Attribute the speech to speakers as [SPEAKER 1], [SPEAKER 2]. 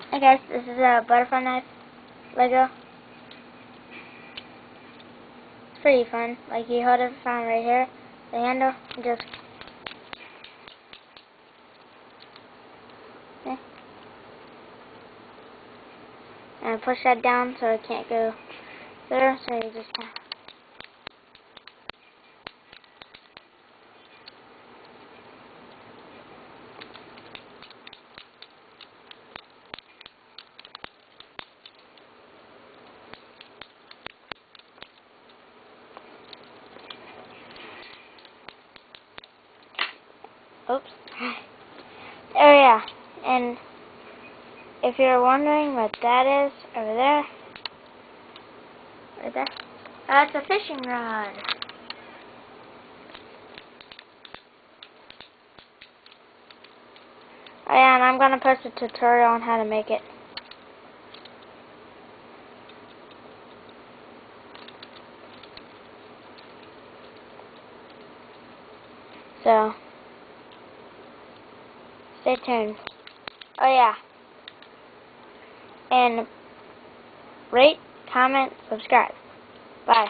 [SPEAKER 1] Hey guys, this is a butterfly knife Lego. It's pretty fun. Like, you hold it on right here, the handle, and just okay. And push that down so it can't go there. So you just oops. Oh yeah, and if you're wondering what that is over there, right there, that's a fishing rod. Oh yeah, and I'm gonna post a tutorial on how to make it. So, stay tuned. Oh yeah. And rate, comment, subscribe. Bye.